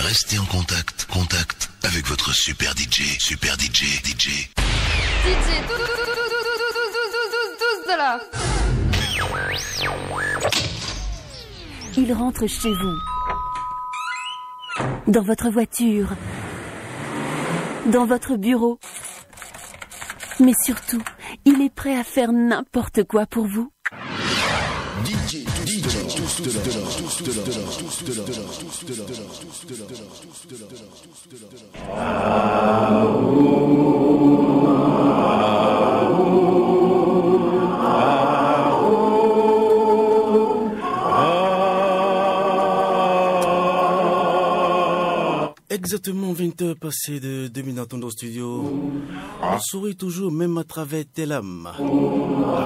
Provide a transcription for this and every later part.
Restez en contact avec votre super DJ. DJ, tous de là. Il rentre chez vous, dans votre voiture, dans votre bureau. Mais surtout, il est prêt à faire n'importe quoi pour vous. DJ, Exactement 20h passées de 2 minutes dans nos studios. On sourit toujours même à travers tes lames.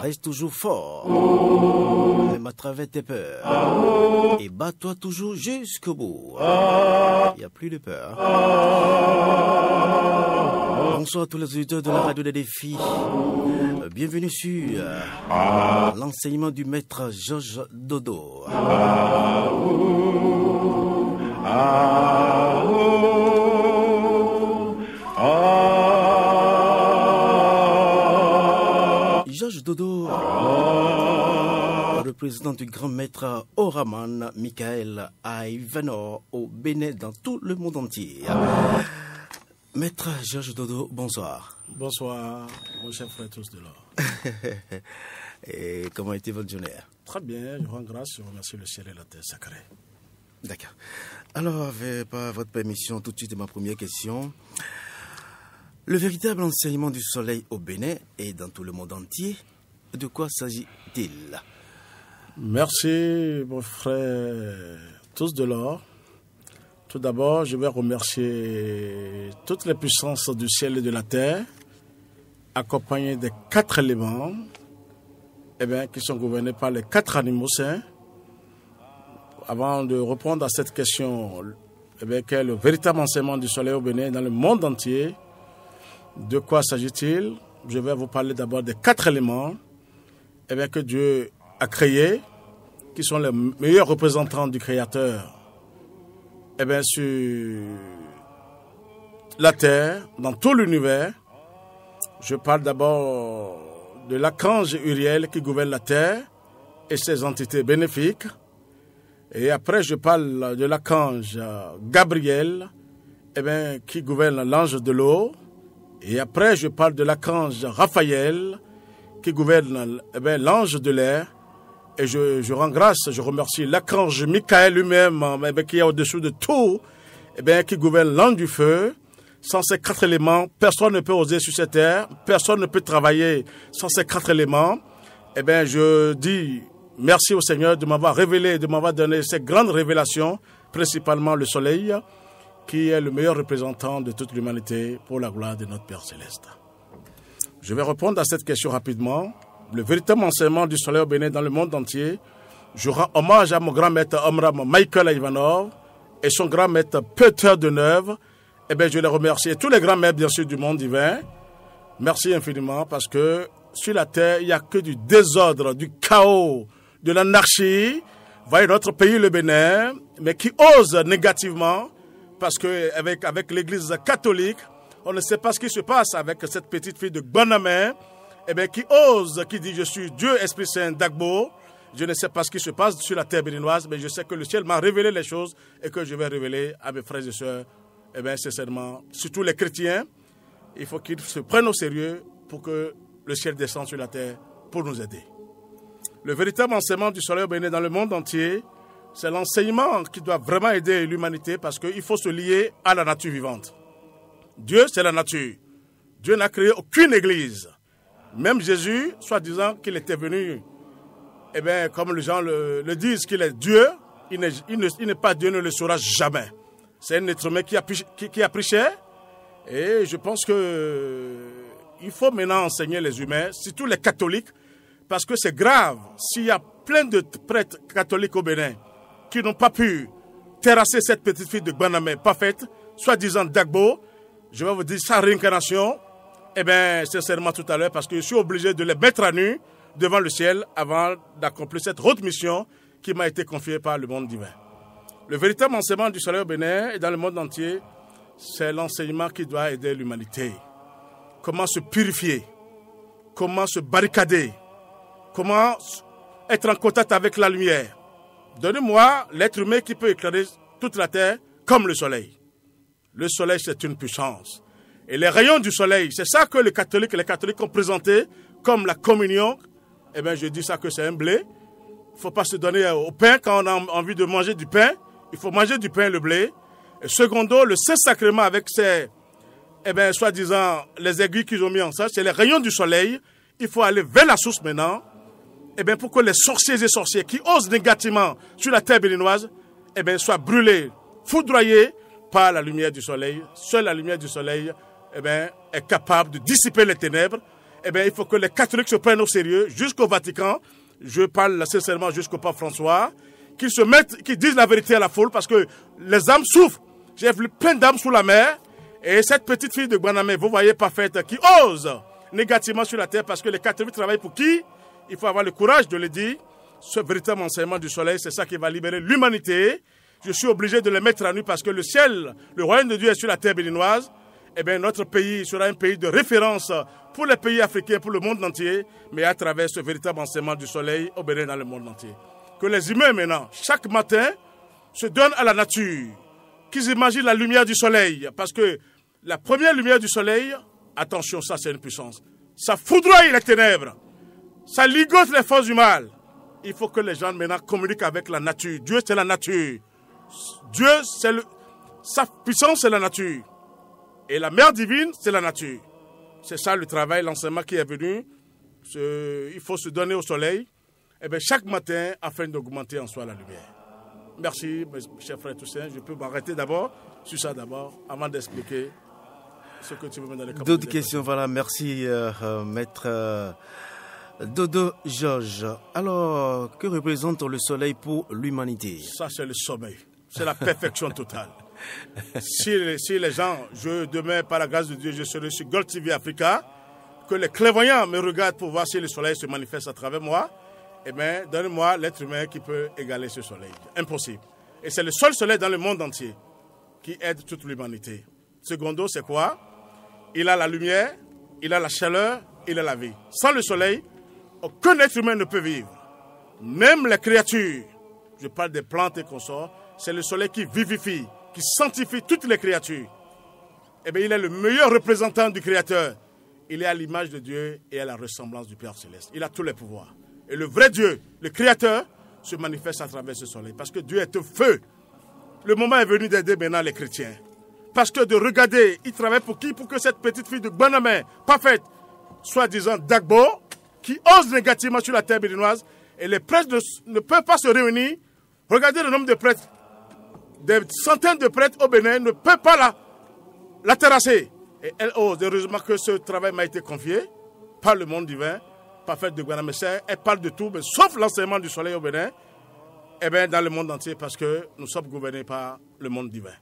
Reste toujours fort, même à travers tes peurs. Et bats-toi toujours jusqu'au bout. Il n'y a plus de peur. Bonsoir à tous les auditeurs de la radio des défis. Bienvenue sur l'enseignement du maître Georges Dodo. Georges Dodo, représentant du grand maître Oraman Michael Ivanov au Bénin dans tout le monde entier. Maître Georges Dodo, bonsoir. Bonsoir, mon cher frère tous de l'or. Et comment a été votre journée? Très bien, je rends grâce, je remercie le ciel et la terre sacrée. D'accord. Alors, avec votre permission, tout de suite, ma première question. Le véritable enseignement du soleil au Bénin et dans tout le monde entier, de quoi s'agit-il? Merci, mon frère tous de l'or. Tout d'abord, je vais remercier toutes les puissances du ciel et de la terre, accompagnées des 4 éléments, qui sont gouvernés par les 4 animaux saints. Avant de répondre à cette question, quel est le véritable enseignement du soleil au Bénin dans le monde entier? De quoi s'agit-il? Je vais vous parler d'abord des 4 éléments que Dieu a créés, qui sont les meilleurs représentants du Créateur sur la terre, dans tout l'univers. Je parle d'abord de l'archange Uriel qui gouverne la terre et ses entités bénéfiques. Et après, je parle de l'archange Gabriel qui gouverne l'ange de l'eau. Et après, je parle de l'archange Raphaël qui gouverne l'ange de l'air. Et je rends grâce, je remercie l'archange Michael lui-même qui est au-dessus de tout, qui gouverne l'ange du feu. Sans ces 4 éléments, personne ne peut oser sur cette terre, personne ne peut travailler sans ces 4 éléments. Je dis merci au Seigneur de m'avoir révélé, de m'avoir donné ces grandes révélations, principalement le soleil, qui est le meilleur représentant de toute l'humanité pour la gloire de notre Père Céleste. Je vais répondre à cette question rapidement. Le véritable enseignement du soleil au Bénin dans le monde entier, je rends hommage à mon grand maître Omram Michael Ivanov et son grand maître Peter Deneuve. Je les remercie. Et tous les grands maîtres, bien sûr, du monde divin. Merci infiniment parce que sur la terre, il n'y a que du désordre, du chaos, de l'anarchie. Voyez notre pays, le Bénin, mais qui ose négativement parce que avec l'église catholique, on ne sait pas ce qui se passe avec cette petite fille de Bonamé, qui ose, qui dit je suis Dieu, Esprit Saint, Dagbo. Je ne sais pas ce qui se passe sur la terre béninoise, mais je sais que le ciel m'a révélé les choses et que je vais révéler à mes frères et sœurs. Sincèrement, surtout les chrétiens, il faut qu'ils se prennent au sérieux pour que le ciel descende sur la terre pour nous aider. Le véritable enseignement du soleil au Bénin dans le monde entier, c'est l'enseignement qui doit vraiment aider l'humanité parce qu'il faut se lier à la nature vivante. Dieu, c'est la nature. Dieu n'a créé aucune église. Même Jésus, soi-disant qu'il était venu, comme les gens le disent, qu'il est Dieu, il n'est pas Dieu, ne le sera jamais. C'est un être humain qui a pris cher. Et je pense qu'il faut maintenant enseigner les humains, surtout les catholiques, parce que c'est grave s'il y a plein de prêtres catholiques au Bénin qui n'ont pas pu terrasser cette petite fille de Banamé parfaite, soi-disant Dagbo. Je vais vous dire sa réincarnation, sincèrement tout à l'heure, parce que je suis obligé de les mettre à nu devant le ciel avant d'accomplir cette haute mission qui m'a été confiée par le monde divin. Le véritable enseignement du soleil au Bénin et dans le monde entier, c'est l'enseignement qui doit aider l'humanité. Comment se purifier, comment se barricader, comment être en contact avec la lumière. Donnez-moi l'être humain qui peut éclairer toute la terre comme le soleil. Le soleil, c'est une puissance. Et les rayons du soleil, c'est ça que les catholiques ont présenté comme la communion. Eh bien, je dis ça que c'est un blé. Il ne faut pas se donner au pain quand on a envie de manger du pain. Il faut manger du pain et le blé. Et secondo, le Saint-Sacrement avec ses, soi-disant, les aiguilles qu'ils ont mis en ça, c'est les rayons du soleil. Il faut aller vers la source maintenant. Pour que les sorciers et sorcières qui osent négativement sur la terre béninoise, soient brûlés, foudroyés par la lumière du soleil. Seule la lumière du soleil, est capable de dissiper les ténèbres. Il faut que les catholiques se prennent au sérieux jusqu'au Vatican. Je parle sincèrement jusqu'au pape François. Qu'ils disent la vérité à la foule parce que les âmes souffrent. J'ai vu plein d'âmes sous la mer. Et cette petite fille de Guanamé, vous voyez parfaite, qui ose négativement sur la terre parce que les catholiques travaillent pour qui? Il faut avoir le courage de le dire. Ce véritable enseignement du soleil, c'est ça qui va libérer l'humanité. Je suis obligé de le mettre à nu parce que le ciel, le royaume de Dieu est sur la terre béninoise. Notre pays sera un pays de référence pour les pays africains, pour le monde entier, mais à travers ce véritable enseignement du soleil au Bénin dans le monde entier. Que les humains maintenant, chaque matin, se donnent à la nature, qu'ils imaginent la lumière du soleil, parce que la première lumière du soleil, attention, ça c'est une puissance, ça foudroie les ténèbres, ça ligote les forces du mal. Il faut que les gens maintenant communiquent avec la nature. Dieu c'est la nature. Dieu c'est sa puissance c'est la nature. Et la mère divine c'est la nature. C'est ça le travail, l'enseignement qui est venu. Il faut se donner au soleil. Chaque matin, afin d'augmenter en soi la lumière. Merci, mes chers frères Toussaint. Je peux m'arrêter d'abord, sur ça d'abord, avant d'expliquer ce que tu veux me donner. D'autres questions, voilà. Merci, maître Dodo Georges. Alors, que représente le soleil pour l'humanité? Ça, c'est le sommeil. C'est la perfection totale. Si les gens, demain, par la grâce de Dieu, je serai sur Gold TV Africa, que les clairvoyants me regardent pour voir si le soleil se manifeste à travers moi, donne-moi l'être humain qui peut égaler ce soleil. Impossible. Et c'est le seul soleil dans le monde entier qui aide toute l'humanité. Secondo, c'est quoi? Il a la lumière, il a la chaleur, il a la vie. Sans le soleil, aucun être humain ne peut vivre. Même les créatures, je parle des plantes et consorts, c'est le soleil qui vivifie, qui sanctifie toutes les créatures. Il est le meilleur représentant du Créateur. Il est à l'image de Dieu et à la ressemblance du Père Céleste. Il a tous les pouvoirs. Et le vrai Dieu, le Créateur, se manifeste à travers ce soleil. Parce que Dieu est au feu. Le moment est venu d'aider maintenant les chrétiens. Parce que de regarder, il travaille pour qui? Pour que cette petite fille de Guanamé, parfaite, soi-disant Dagbo, qui ose négativement sur la terre béninoise, et les prêtres ne peuvent pas se réunir. Regardez le nombre de prêtres. Des centaines de prêtres au Bénin ne peuvent pas la terrasser. Et elle ose. Heureusement que ce travail m'a été confié par le monde divin. Parfaite de Guanamé, elle parle de tout, mais sauf l'enseignement du soleil au Bénin, dans le monde entier, parce que nous sommes gouvernés par le monde divin.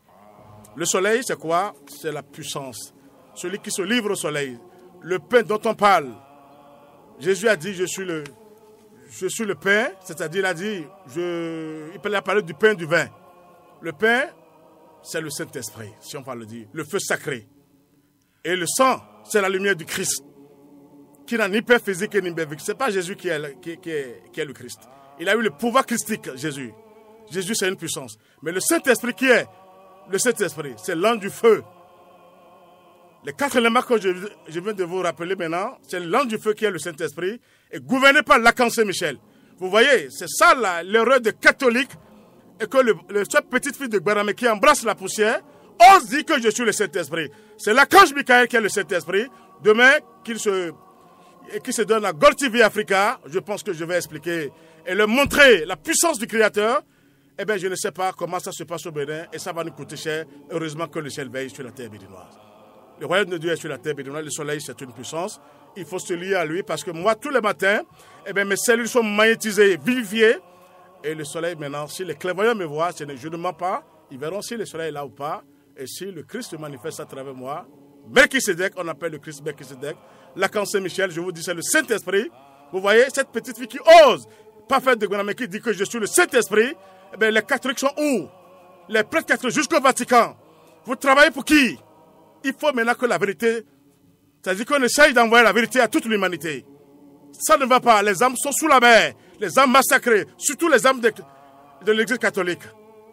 Le soleil, c'est quoi? C'est la puissance. Celui qui se livre au soleil. Le pain dont on parle. Jésus a dit, je suis le pain, c'est-à-dire il a dit, il a parlé du pain du vin. Le pain, c'est le Saint-Esprit, si on parle le dire, le feu sacré. Et le sang, c'est la lumière du Christ. Qui n'a ni père physique ni père physique. Ce n'est pas Jésus qui est le Christ. Il a eu le pouvoir christique, Jésus. Jésus, c'est une puissance. Mais le Saint-Esprit, qui est le Saint-Esprit? C'est l'ange du feu. Les 4 éléments que je viens de vous rappeler maintenant, c'est l'ange du feu qui est le Saint-Esprit, et gouverné par Lacan Saint-Michel. Vous voyez, c'est ça l'erreur des catholiques, et que cette petite fille de Guanamé qui embrasse la poussière, ose dire que je suis le Saint-Esprit. C'est l'archange Michael qui est le Saint-Esprit. Demain, qui se donne à Gold TV Africa, je pense que je vais expliquer et leur montrer la puissance du Créateur. Je ne sais pas comment ça se passe au Bénin et ça va nous coûter cher. Heureusement que le ciel veille sur la terre béninoise. Le royaume de Dieu est sur la terre béninoise, le soleil c'est une puissance. Il faut se lier à lui parce que moi, tous les matins, mes cellules sont magnétisées, vivifiées. Et le soleil maintenant, si les clairvoyants me voient, je ne mens pas, ils verront si le soleil est là ou pas. Et si le Christ se manifeste à travers moi, Melchisedec, on appelle le Christ Melchisedec. Lacan Saint-Michel, je vous dis, c'est le Saint-Esprit. Vous voyez, cette petite fille qui ose, parfaite de Guanamé, qui dit que je suis le Saint-Esprit, les catholiques sont où? les prêtres catholiques jusqu'au Vatican. Vous travaillez pour qui? Il faut maintenant que la vérité, c'est-à-dire qu'on essaye d'envoyer la vérité à toute l'humanité. Ça ne va pas. Les âmes sont sous la mer. Les âmes massacrées, surtout les âmes de l'Église catholique.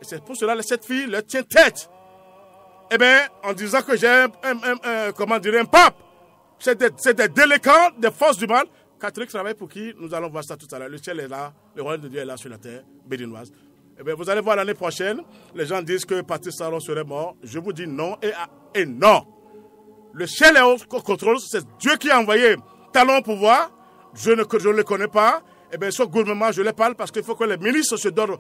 Et c'est pour cela que cette fille leur tient tête. Eh bien, en disant que j'ai un pape, c'est des délinquants, des forces du mal. Catholiques travaillent pour qui? Nous allons voir ça tout à l'heure. Le ciel est là, le royaume de Dieu est là sur la terre béninoise. Eh bien, vous allez voir l'année prochaine, les gens disent que Patrice Talon serait mort. Je vous dis non et non. Le ciel est au contrôle, c'est Dieu qui a envoyé Talon au pouvoir. Je ne le connais pas. Eh bien, ce gouvernement, je les parle parce qu'il faut que les ministres se donnent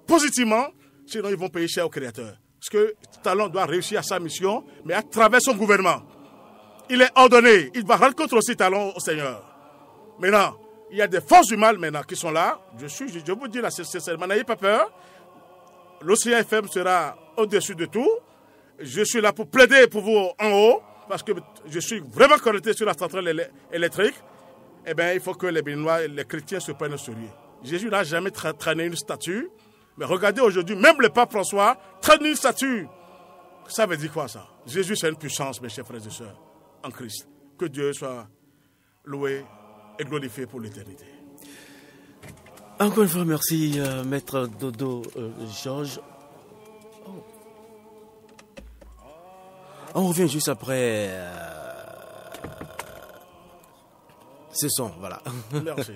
positivement, sinon ils vont payer cher au Créateur. Parce que Talon doit réussir à sa mission, mais à travers son gouvernement. Il est ordonné, il va rendre compte aussi Talon au Seigneur. Maintenant, il y a des forces du mal maintenant qui sont là. Je vous dis là, sincèrement, n'ayez pas peur. L'Océan FM sera au-dessus de tout. Je suis là pour plaider pour vous en haut, parce que je suis vraiment connecté sur la centrale électrique. Eh bien, il faut que les Béninois et les chrétiens se prennent au sérieux. Jésus n'a jamais traîné une statue. Mais regardez aujourd'hui, même le pape François traîne une statue. Ça veut dire quoi ça? Jésus, c'est une puissance, mes chers frères et sœurs, en Christ. Que Dieu soit loué et glorifié pour l'éternité. Encore une fois, merci, Maître Dodo Georges. On revient juste après ce son, voilà. Merci.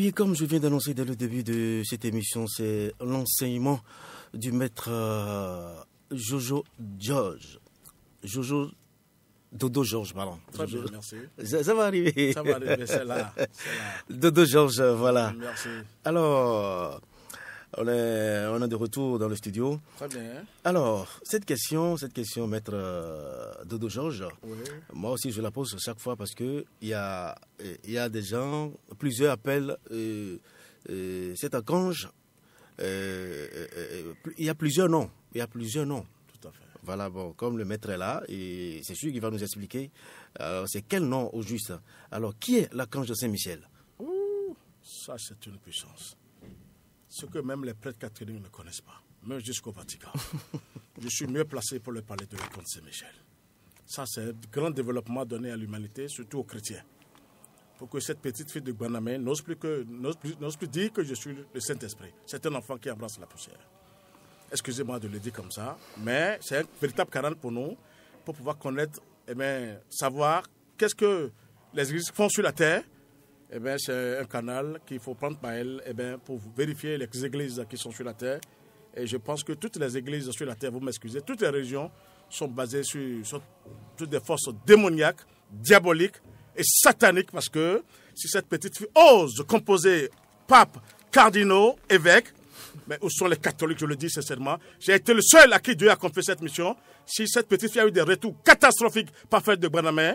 Oui, comme je viens d'annoncer dès le début de cette émission, c'est l'enseignement du maître Jojo George. Dodo George, pardon. Très bien, merci. Ça va arriver. Ça va arriver, c'est là. Dodo George, voilà. Merci. Alors, on est de retour dans le studio. Très bien. Alors, cette question, maître Dodo George, Oui. moi aussi je la pose chaque fois parce que il y a des gens, plusieurs appellent cet archange. Il y a plusieurs noms. Tout à fait. Voilà, bon, comme le maître est là, et c'est sûr qu'il va nous expliquer c'est quel nom au juste. Alors, qui est l'archange de Saint-Michel? Ça, c'est une puissance. Ce que même les prêtres catholiques ne connaissent pas, même jusqu'au Vatican. Je suis mieux placé pour leur parler de l'archange Saint-Michel. Ça, c'est un grand développement donné à l'humanité, surtout aux chrétiens. Pour que cette petite fille de Guanamé n'ose plus dire que je suis le Saint-Esprit. C'est un enfant qui embrasse la poussière. Excusez-moi de le dire comme ça, mais c'est un véritable canal pour nous, pour pouvoir connaître, savoir qu'est-ce que les églises font sur la terre. C'est un canal qu'il faut prendre par elle pour vérifier les églises qui sont sur la terre. Et je pense que toutes les églises sur la terre, vous m'excusez, toutes les régions sont basées sur toutes des forces démoniaques, diaboliques et sataniques, parce que si cette petite fille ose composer pape, cardinaux, évêques, mais où sont les catholiques, je le dis sincèrement. J'ai été le seul à qui Dieu a confié cette mission. Si cette petite fille a eu des retours catastrophiques par fait de Guanamé,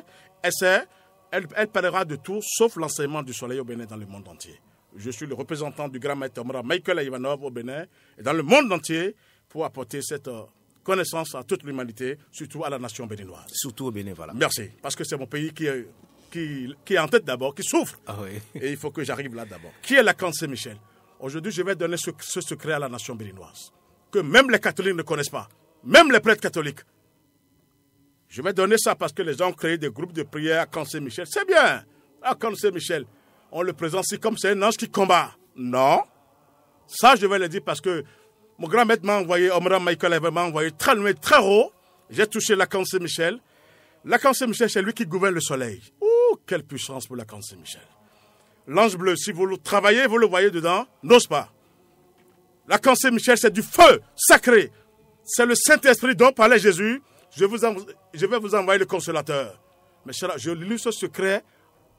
elle parlera de tout, sauf l'enseignement du soleil au Bénin dans le monde entier. Je suis le représentant du grand maître Michael Ivanov au Bénin et dans le monde entier pour apporter cette connaissance à toute l'humanité, surtout à la nation béninoise. Surtout au Bénin, voilà. Merci, parce que c'est mon pays qui est en tête d'abord, qui souffre. Ah oui. Et il faut que j'arrive là d'abord. Qui est l'archange Saint-Michel? Aujourd'hui, je vais donner ce secret à la nation béninoise, que même les catholiques ne connaissent pas, même les prêtres catholiques. Je vais donner ça parce que les gens ont créé des groupes de prière à Archange Saint-Michel. C'est bien, Archange Saint-Michel. On le présente ici comme c'est un ange qui combat. Non. Ça, je vais le dire parce que mon grand maître m'a envoyé, Omra Michael m'a envoyé très loin, très haut. J'ai touché l'archange Saint-Michel. L'archange Saint-Michel, c'est lui qui gouverne le soleil. Ouh, quelle puissance pour l'archange Saint-Michel. L'ange bleu, si vous le travaillez, vous le voyez dedans, n'ose pas. L'archange Saint-Michel, c'est du feu sacré. C'est le Saint-Esprit dont parlait Jésus. Je vais vous envoyer le consolateur. Mais je lis ce secret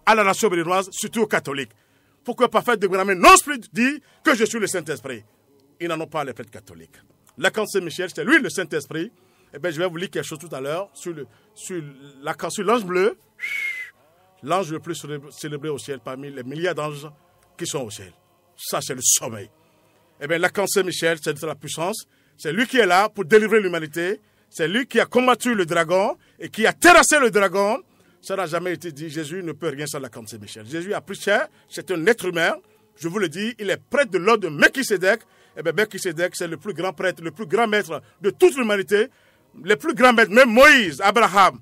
à la nation béninoise, surtout aux catholiques. Pourquoi pas faire de Guanamé n'ose plus dire que je suis le Saint-Esprit? Ils n'en ont pas, les prêtres catholiques. L'archange Saint-Michel, c'est lui le Saint-Esprit. Je vais vous lire quelque chose tout à l'heure sur l'ange bleu. L'ange le plus célébré au ciel parmi les milliards d'anges qui sont au ciel. Ça, c'est le sommeil. L'archange Saint-Michel, c'est de la puissance. C'est lui qui est là pour délivrer l'humanité. C'est lui qui a combattu le dragon et qui a terrassé le dragon. Ça n'a jamais été dit. Jésus ne peut rien sans l'archange Saint-Michel. Jésus a pris chair. C'est un être humain. Je vous le dis, il est prêtre de l'ordre de Melchisédek. Melchisédek, c'est le plus grand prêtre, le plus grand maître de toute l'humanité. Les plus grands maîtres, même Moïse, Abraham,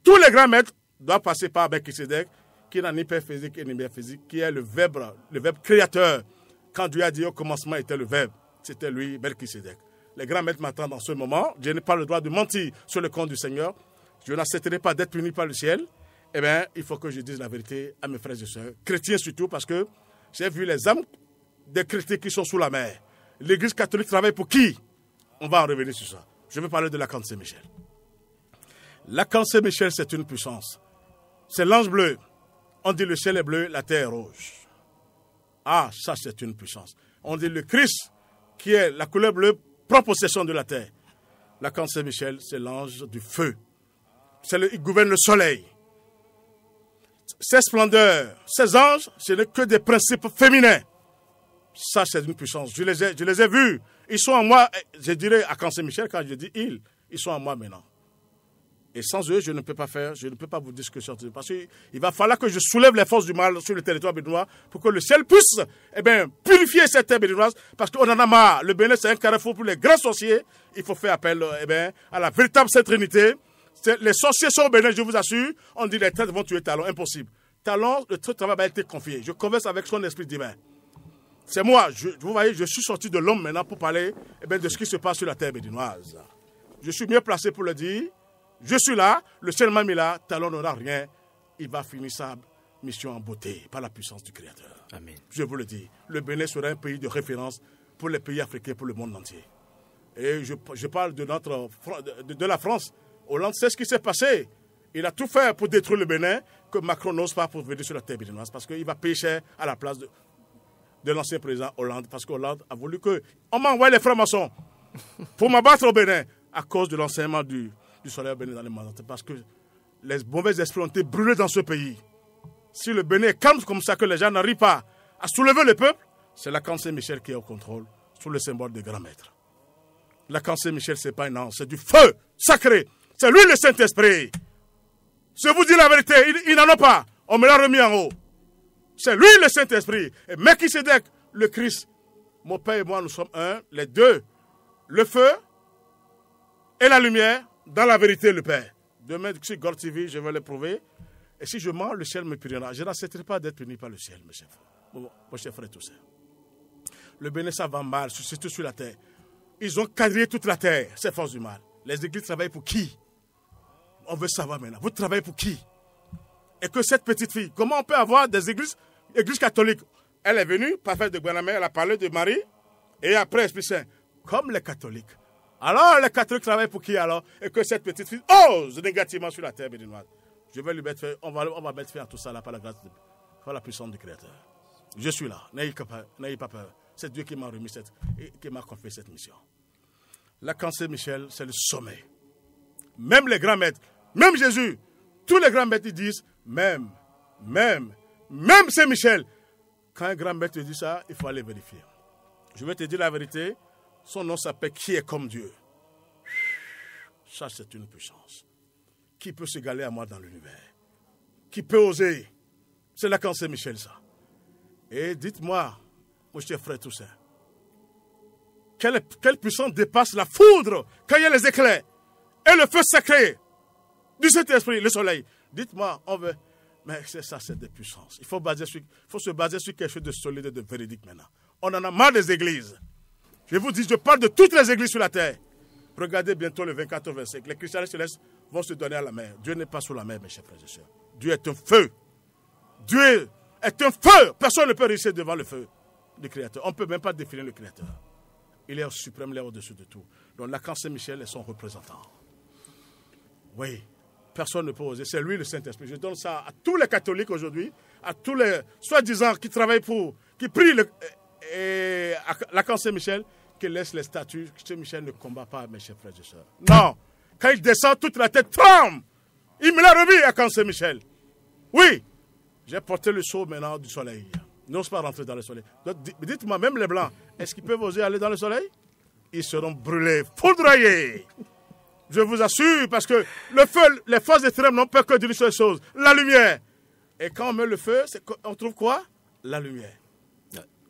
tous les grands maîtres doivent passer par Melchisédek, qui n'a ni père physique ni mère physique, qui est le verbe créateur. Quand Dieu a dit au commencement était le verbe, c'était lui, Melchisédek. Les grands maîtres m'attendent en ce moment. Je n'ai pas le droit de mentir sur le compte du Seigneur. Je n'accepterai pas d'être puni par le ciel. Il faut que je dise la vérité à mes frères et sœurs, chrétiens surtout, parce que j'ai vu les âmes des chrétiens qui sont sous la mer. L'Église catholique travaille pour qui? On va en revenir sur ça. Je vais parler de l'archange Saint-Michel. L'archange Saint-Michel, c'est une puissance. C'est l'ange bleu. On dit le ciel est bleu, la terre est rouge. Ah, ça c'est une puissance. On dit le Christ, qui est la couleur bleue, prend possession de la terre. L'archange Saint-Michel, c'est l'ange du feu. Il gouverne le soleil. Ses splendeurs, ses anges, ce n'est que des principes féminins. Ça, c'est une puissance. Je les ai vus. Ils sont en moi. Je dirais à Saint-Michel, quand je dis ils sont en moi maintenant. Et sans eux, je ne peux pas vous dire ce que c'est. Parce qu'il va falloir que je soulève les forces du mal sur le territoire béninois pour que le ciel puisse purifier cette terre béninoise. Parce qu'on en a marre. Le Bénin, c'est un carrefour pour les grands sorciers. Il faut faire appel à la véritable Sainte Trinité. Les sorciers sont au Bénin, je vous assure. On dit les traîtres vont tuer Talon. Impossible. Talon, le travail a été confié. Je converse avec son esprit divin. C'est moi. Vous voyez, je suis sorti de l'homme maintenant pour parler de ce qui se passe sur la terre béninoise. Je suis mieux placé pour le dire. Je suis là, le ciel m'a mis là, Talon n'aura rien. Il va finir ça mission en beauté par la puissance du Créateur. Amen. Je vous le dis, le Bénin sera un pays de référence pour les pays africains, pour le monde entier. Et je parle de la France. Hollande sait ce qui s'est passé. Il a tout fait pour détruire le Bénin, que Macron n'ose pas pour venir sur la terre béninoise, parce qu'il va payer cher à la place de l'ancien président Hollande, parce qu'Hollande a voulu que... On m'a envoyé les francs-maçons pour m'abattre au Bénin, à cause de l'enseignement du soleil au Bénin dans les mandats, parce que les mauvais esprits ont été brûlés dans ce pays. Si le Bénin est calme comme ça, que les gens n'arrivent pas à soulever le peuple, c'est Lacan Saint-Michel qui est au contrôle, sous le symbole des grands maîtres. Lacan Saint-Michel, ce n'est pas un ange, c'est du feu sacré. C'est lui le Saint-Esprit. Je vous dis la vérité, ils n'en ont pas. On me l'a remis en haut. C'est lui le Saint-Esprit. Et Melchisédek, le Christ, mon Père et moi, nous sommes un, les deux. Le feu et la lumière, dans la vérité, le Père. Demain, sur God TV, je vais le prouver. Et si je mens, le ciel me punira. Je n'accepterai pas d'être puni par le ciel, mes chers frères. Mon cher frère, tout ça. Le Bénin, ça va mal, surtout sur la terre. Ils ont quadrillé toute la terre, ces forces du mal. Les églises travaillent pour qui? On veut savoir maintenant. Vous travaillez pour qui? Et que cette petite fille, comment on peut avoir des églises catholiques? Elle est venue, parfaite de Guanamé, elle a parlé de Marie, et après, Esprit Saint, comme les catholiques. Alors, les catholiques travaillent pour qui alors? Et que cette petite fille ose négativement sur la terre béninoise. Je vais lui mettre fin, on va mettre fin à tout ça là par la grâce, par la puissance du Créateur. Je suis là, n'ayez pas peur. C'est Dieu qui m'a remis qui m'a confié cette mission. Lacan Saint-Michel, c'est le sommet. Même les grands maîtres, même Jésus, tous les grands maîtres ils disent, même Saint-Michel. Quand un grand maître dit ça, il faut aller vérifier. Je vais te dire la vérité, son nom s'appelle Qui est comme Dieu. Ça, c'est une puissance. Qui peut s'égaler à moi dans l'univers? Qui peut oser? C'est Lacan Saint-Michel, ça. Et dites-moi, mon cher frère Toussaint, quelle puissance dépasse la foudre quand il y a les éclairs et le feu sacré du Saint-Esprit, le soleil? Dites-moi, on veut... Mais c'est ça, c'est des puissances. Il faut se baser sur quelque chose de solide et de véridique maintenant. On en a marre des églises. Je vous dis, je parle de toutes les églises sur la terre. Regardez bientôt le 24 au 25. Les chrétiens célestes vont se donner à la mer. Dieu n'est pas sous la mer, mes chers frères et sœurs. Dieu est un feu. Dieu est un feu. Personne ne peut réussir devant le feu du Créateur. On ne peut même pas définir le Créateur. Il est au suprême, il est au-dessus de tout. Donc Lacan Saint-Michel est son représentant. Oui, personne ne peut oser. C'est lui le Saint-Esprit. Je donne ça à tous les catholiques aujourd'hui, à tous les soi-disant qui travaillent pour, qui prient Lacan Saint-Michel, qui laissent les statues. Saint-Michel ne combat pas, mes chers frères et sœurs. Non, quand il descend, toute la tête tremble. Il me l'a remis à Lacan Saint-Michel. Oui, j'ai porté le sceau maintenant du soleil. N'ose pas rentrer dans le soleil. Donc, dites-moi, même les blancs, est-ce qu'ils peuvent oser aller dans le soleil? Ils seront brûlés, foudroyés. Je vous assure, parce que le feu, les forces extrêmes n'ont pas que d'une seule chose, la lumière. Et quand on met le feu, on trouve quoi? La lumière.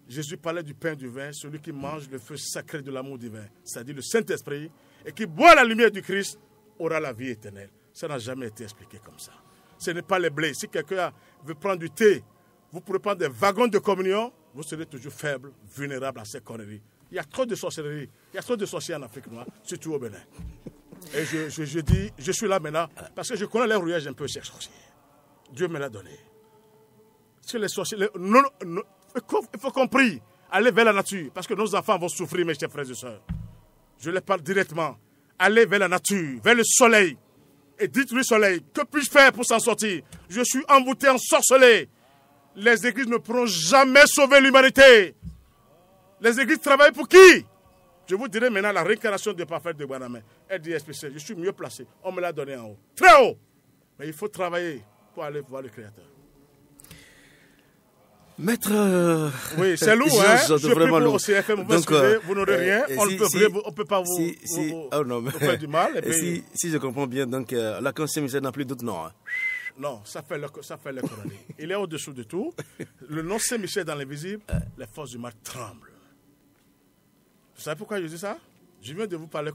Jésus parlait du pain et du vin, celui qui mange le feu sacré de l'amour divin, c'est-à-dire le Saint-Esprit, et qui boit la lumière du Christ, aura la vie éternelle. Ça n'a jamais été expliqué comme ça. Ce n'est pas les blés. Si quelqu'un veut prendre du thé, vous pourrez prendre des wagons de communion, vous serez toujours faible, vulnérable à ces conneries. Il y a trop de sorcellerie, il y a trop de sorciers en Afrique noire, surtout au Bénin. Et je dis, je suis là maintenant, parce que je connais les rouillages un peu chez les sorciers. Dieu me l'a donné. Parce que les sorciers, il faut qu'on prie, aller vers la nature, parce que nos enfants vont souffrir, mes chers frères et sœurs. Je les parle directement. Allez vers la nature, vers le soleil. Et dites-lui, soleil, que puis-je faire pour s'en sortir? Je suis envoûté, ensorcelé. Les églises ne pourront jamais sauver l'humanité. Les églises travaillent pour qui? Je vous dirai maintenant la réincarnation de parfaite de Guanamé. Elle dit, je suis mieux placé. On me l'a donné en haut. Très haut. Mais il faut travailler pour aller voir le Créateur. Maître... Oui, c'est lourd, hein? Je prie pour CFM, vous n'aurez rien. On ne peut pas vous faire du mal. Et puis... si je comprends bien, donc Lacan Saint-Michel n'a plus d'autre nom. Hein? Non, ça fait le coroner. Il est au-dessous de tout. Le nom Saint-Michel dans l'invisible, les forces du mal tremblent. Vous savez pourquoi je dis ça? Je viens de vous parler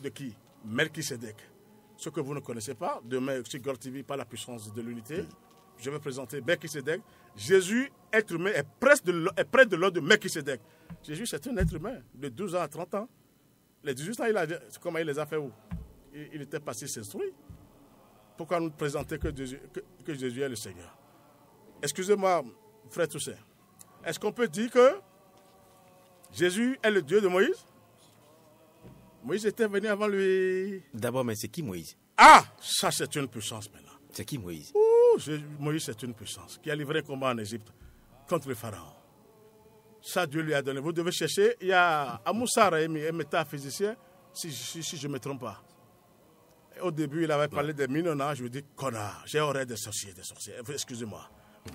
de qui? Melchisédek. Ce que vous ne connaissez pas, demain sur God TV, par la puissance de l'unité, je vais présenter Melchisédek. Jésus, être humain, est près de l'ordre de Melchisédek. Jésus, c'est un être humain, de 12 ans à 30 ans. Les 18 ans, comment il les a fait où? Il était passé s'instruire. Pourquoi nous présenter que Jésus est le Seigneur? excusez-moi, frère Toussaint, est-ce qu'on peut dire que Jésus est le Dieu de Moïse? Moïse était venu avant lui. D'abord, mais c'est qui Moïse? Ah, ça c'est une puissance maintenant. C'est qui Moïse? Moïse c'est une puissance qui a livré un combat en Égypte contre le pharaon. Ça, Dieu lui a donné. Vous devez chercher. Il y a Amoussa Rahimi, un métaphysicien, si je ne me trompe pas. Et au début, il avait parlé des Minona. Je lui ai dit, connard, j'ai horreur des sorciers. Excusez-moi.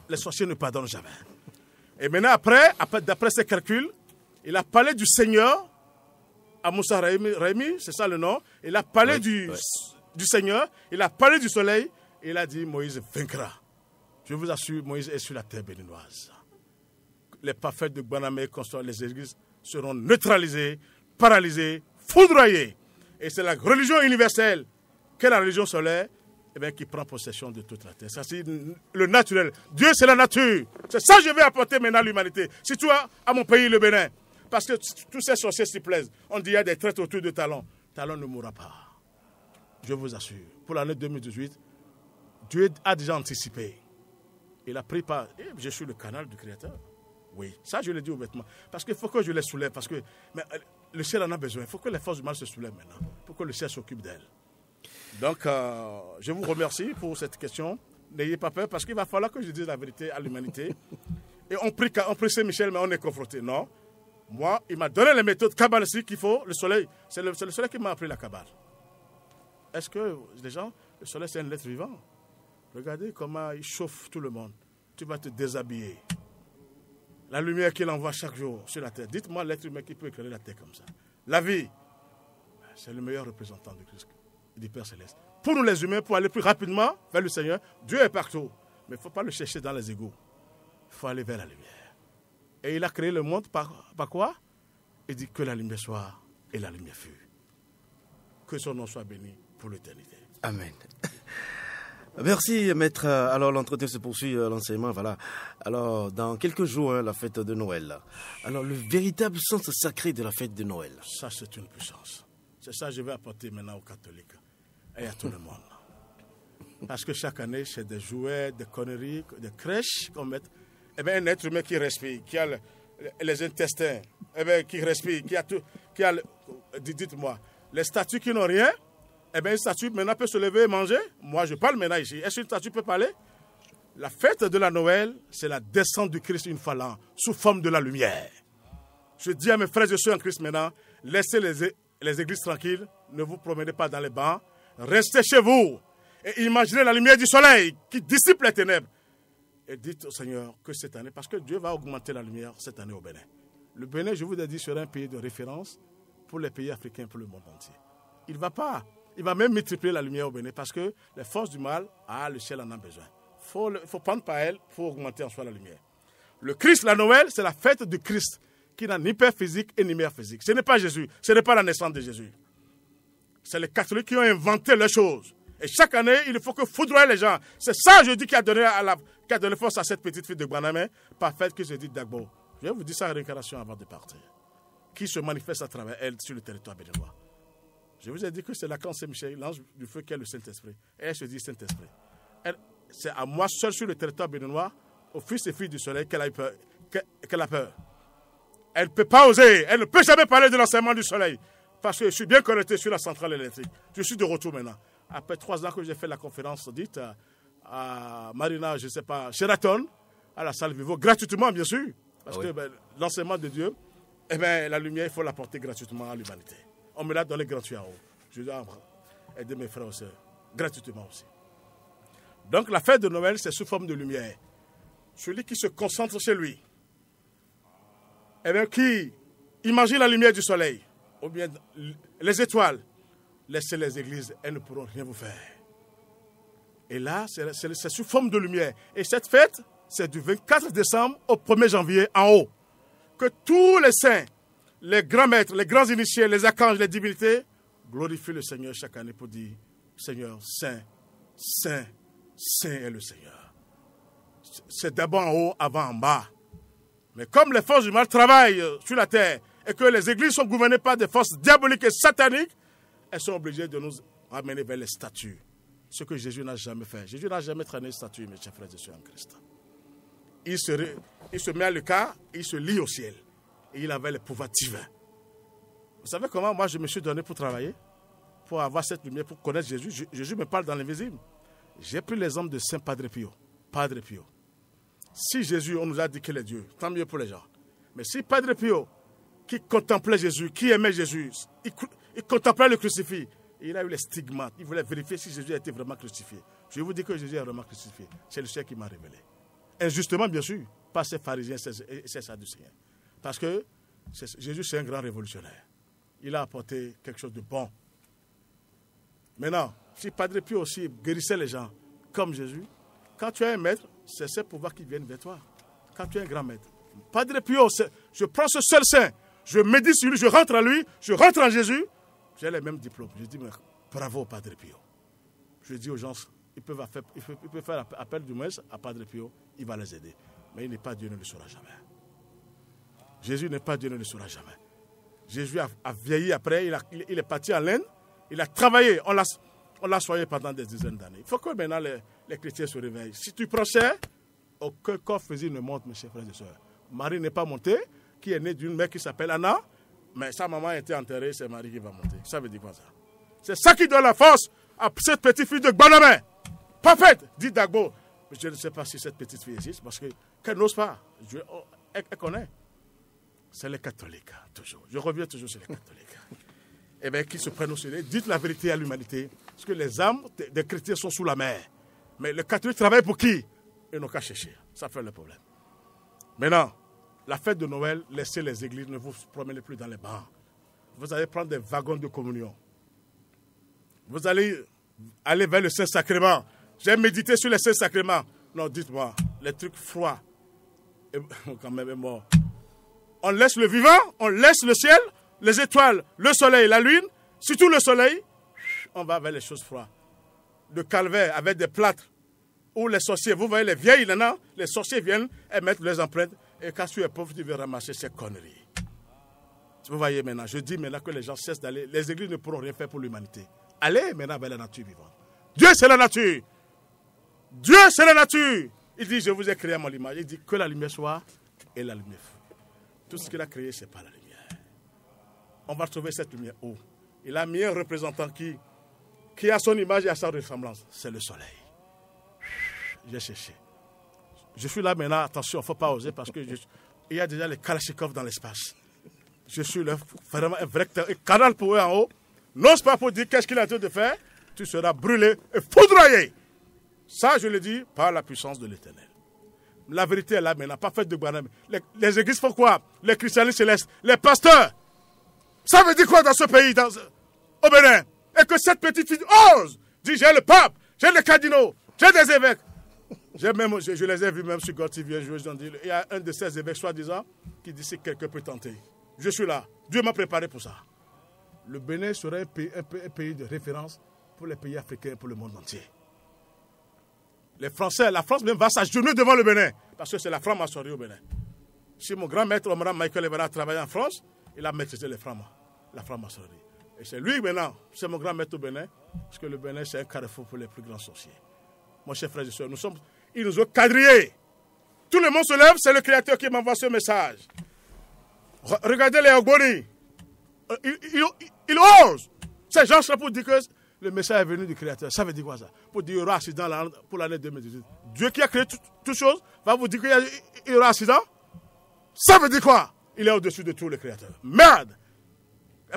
Les sorciers ne pardonnent jamais. Et maintenant, après d'après ses calculs, il a parlé du Seigneur. Amoussa Rahimi, c'est ça le nom. Il a parlé du Seigneur. Il a parlé du soleil. Il a dit, Moïse vaincra. Je vous assure, Moïse est sur la terre béninoise. Les parfaits de Guanamé construisent les églises seront neutralisées, paralysées, foudroyées. Et c'est la religion universelle, qu'est la religion solaire, qui prend possession de toute la terre. Ça, c'est le naturel. Dieu, c'est la nature. C'est ça que je vais apporter maintenant à l'humanité. Surtout à mon pays, le Bénin. Parce que tous ces sorciers s'y plaisent. On dit qu'il y a des traites autour de Talon. Talon ne mourra pas. Je vous assure. Pour l'année 2018, Dieu a déjà anticipé. Il a pris par... Je suis le canal du Créateur. Oui, ça je le dis ouvertement. Parce qu'il faut que je les soulève. Parce que le ciel en a besoin. Il faut que les forces du mal se soulèvent maintenant. Pour que le ciel s'occupe d'elles. Donc, je vous remercie pour cette question. N'ayez pas peur parce qu'il va falloir que je dise la vérité à l'humanité. Et on prie Saint-Michel, mais on est confronté. Non. Moi, il m'a donné les méthodes kabbalistiques qu'il faut. Le soleil, c'est le soleil qui m'a appris la kabbale. Est-ce que les gens, le soleil c'est un être vivant? Regardez comment il chauffe tout le monde. Tu vas te déshabiller. La lumière qu'il envoie chaque jour sur la terre. Dites-moi l'être humain qui peut éclairer la terre comme ça. La vie, c'est le meilleur représentant de Christ, du Père Céleste. Pour nous les humains, pour aller plus rapidement vers le Seigneur, Dieu est partout. Mais il ne faut pas le chercher dans les égouts. Il faut aller vers la lumière. Et il a créé le monde par quoi? Il dit que la lumière soit et la lumière fut. Que son nom soit béni pour l'éternité. Amen. Merci, maître. Alors, l'entretien se poursuit, l'enseignement, voilà. Alors, dans quelques jours, la fête de Noël. Alors, le véritable sens sacré de la fête de Noël. Ça, c'est une puissance. C'est ça que je vais apporter maintenant aux catholiques et à tout le monde. Parce que chaque année, c'est des jouets, des conneries, des crèches qu'on met. Eh bien, un être humain qui respire, qui a les intestins, qui respire, qui a tout, dites-moi, les statues qui n'ont rien, eh bien, une statue maintenant peut se lever et manger. Moi, je parle maintenant ici. Est-ce qu'une statue peut parler? La fête de la Noël, c'est la descente du Christ une fois l'an, sous forme de la lumière. Je dis à mes frères et sœurs en Christ maintenant, laissez les églises tranquilles, ne vous promenez pas dans les bancs, restez chez vous et imaginez la lumière du soleil qui dissipe les ténèbres. Et dites au Seigneur que cette année, parce que Dieu va augmenter la lumière cette année au Bénin. Le Bénin, je vous ai dit, sera un pays de référence pour les pays africains, pour le monde entier. Il va même multiplier la lumière au Bénin parce que les forces du mal, le ciel en a besoin. Il faut prendre par elle pour augmenter en soi la lumière. Le Christ, la Noël, c'est la fête du Christ qui n'a ni père physique et ni mère physique. Ce n'est pas Jésus, ce n'est pas la naissance de Jésus. C'est les catholiques qui ont inventé les choses. Et chaque année, il faut que foudroyer les gens. C'est ça, je dis, qui a donné force à cette petite fille de Guanamé, parfaite, qui se dit Dagbo. Je vais vous dire ça en réincarnation avant de partir. Qui se manifeste à travers elle sur le territoire béninois. Je vous ai dit que c'est l'archange Saint-Michel, l'ange du feu qui est le Saint-Esprit. Et elle se dit Saint-Esprit. C'est à moi seul sur le territoire béninois, aux fils et filles du soleil, qu'elle a peur. Elle ne peut pas oser, elle ne peut jamais parler de l'enseignement du soleil. Parce que je suis bien connecté sur la centrale électrique. Je suis de retour maintenant. Après 3 ans que j'ai fait la conférence dite à Marina, je ne sais pas, Sheraton, à la salle Vivo, gratuitement bien sûr. Parce que l'enseignement de Dieu, la lumière, il faut l'apporter gratuitement à l'humanité. On me l'a donné gratuit en haut. Je dois aider mes frères et sœurs, gratuitement aussi. Donc la fête de Noël, c'est sous forme de lumière. Celui qui se concentre chez lui, qui imagine la lumière du soleil, ou bien les étoiles, laissez les églises, elles ne pourront rien vous faire. Et là, c'est sous forme de lumière. Et cette fête, c'est du 24 décembre au 1er janvier en haut. Que tous les saints, les grands maîtres, les grands initiés, les archanges, les divinités, glorifient le Seigneur chaque année pour dire, Seigneur, Saint, Saint, Saint est le Seigneur. C'est d'abord en haut avant en bas. Mais comme les forces du mal travaillent sur la terre et que les églises sont gouvernées par des forces diaboliques et sataniques, elles sont obligées de nous ramener vers les statues. Ce que Jésus n'a jamais fait. Jésus n'a jamais traîné une statue, mes chers frères et sœurs en Christ. il se met à l'écart, il se lie au ciel. Et il avait le pouvoir divin. Vous savez comment moi je me suis donné pour travailler? Pour avoir cette lumière, pour connaître Jésus. Jésus me parle dans l'invisible. J'ai pris l'exemple de Saint Padre Pio. Padre Pio. Si Jésus, on nous a dit qu'il est Dieu, tant mieux pour les gens. Mais si Padre Pio, qui contemplait Jésus, qui aimait Jésus, il contemplait le crucifix, il a eu les stigmates, il voulait vérifier si Jésus était vraiment crucifié. Je vous dis que Jésus est vraiment crucifié. C'est le ciel qui m'a révélé. Injustement, bien sûr, pas ces pharisiens et ces sadducéens. Parce que Jésus, c'est un grand révolutionnaire. Il a apporté quelque chose de bon. Maintenant, si Padre Pio aussi guérissait les gens comme Jésus, quand tu es un maître, c'est ce pouvoir qui vient vers toi. Quand tu es un grand maître. Padre Pio, je prends ce seul saint, je médite sur lui, je rentre en lui, je rentre en Jésus, j'ai les mêmes diplômes. Je dis, mais bravo Padre Pio. Je dis aux gens, ils peuvent faire appel du moins à Padre Pio, il va les aider. Mais il n'est pas Dieu, ne le saura jamais. Jésus n'est pas Dieu, ne le saura jamais. Jésus a vieilli après, il est parti en l'Inde, il a travaillé, on l'a soigné pendant des dizaines d'années. Il faut que maintenant les chrétiens se réveillent. Si tu prends cher, aucun corps physique ne monte, mes chers frères et sœurs. Marie n'est pas montée, qui est née d'une mère qui s'appelle Anna, mais sa maman a été enterrée, c'est Marie qui va monter. Ça veut dire quoi ça? C'est ça qui donne la force à cette petite fille de Gbanamé. Parfaite, dit Dagbo. Je ne sais pas si cette petite fille existe, parce qu'elle n'ose pas. Elle connaît. C'est les catholiques, toujours. Je reviens toujours sur les catholiques. Eh bien, qui se prennent au sérieux, dites la vérité à l'humanité, parce que les âmes des chrétiens sont sous la mer. Mais les catholiques travaillent pour qui? Ils n'ont qu'à chercher. Ça fait le problème. Maintenant, la fête de Noël, laissez les églises, ne vous promenez plus dans les bancs. Vous allez prendre des wagons de communion. Vous allez aller vers le Saint-Sacrement. J'ai médité sur les Saint-Sacrements. Non, dites-moi, les trucs froids, quand même est mort. On laisse le vivant, on laisse le ciel, les étoiles, le soleil, la lune, surtout le soleil, on va vers les choses froides. Le calvaire avec des plâtres, où les sorciers, vous voyez les vieilles, les sorciers viennent et mettent leurs empreintes, et quand tu es pauvre, tu veux ramasser ces conneries. Vous voyez maintenant, je dis maintenant que les gens cessent d'aller, les églises ne pourront rien faire pour l'humanité. Allez maintenant vers la nature vivante. Dieu, c'est la nature. Dieu, c'est la nature. Il dit, je vous ai créé à mon image. Il dit que la lumière soit, et la lumière fut. Tout ce qu'il a créé, ce n'est pas la lumière. On va trouver cette lumière où? Il a mis un représentant qui a son image et a sa ressemblance. C'est le soleil. J'ai cherché. Je suis là maintenant, attention, il ne faut pas oser parce qu'il y a déjà les Kalachnikov dans l'espace. Je suis là, vraiment un vrai canal pour eux en haut. N'ose pas pour dire qu'est-ce qu'il a dit de faire. Tu seras brûlé et foudroyé. Ça, je le dis par la puissance de l'Éternel. La vérité est là maintenant, pas faite de Gbanamé. Les églises font quoi? Les christianistes célestes, les pasteurs. Ça veut dire quoi dans ce pays, au Bénin? Et que cette petite fille ose dire j'ai le pape, j'ai les cardinaux, j'ai des évêques. Je les ai vus même sur God TV. Il y a un de ces évêques, soi-disant, qui dit si quelqu'un peut tenter. Je suis là. Dieu m'a préparé pour ça. Le Bénin serait un pays de référence pour les pays africains et pour le monde entier. Les Français, la France même va s'agenouiller devant le Bénin, parce que c'est la franc-maçonnerie au Bénin. Si mon grand maître, Omar Michael Evara, travaillait en France, il a maîtrisé la franc-maçonnerie. Et c'est lui maintenant, c'est mon grand maître au Bénin, parce que le Bénin, c'est un carrefour pour les plus grands sorciers. Mon cher frère et soeur, ils nous ont quadrillés. Tout le monde se lève, c'est le Créateur qui m'envoie ce message. Regardez les Ogboni. Ils osent. Ces gens-là pour dire que le message est venu du Créateur. Ça veut dire quoi ça? Pour dire qu'il y aura accident pour l'année 2018. Dieu qui a créé toutes choses va vous dire qu'il y aura accident? Ça veut dire quoi? Il est au-dessus de tout le Créateur. Merde!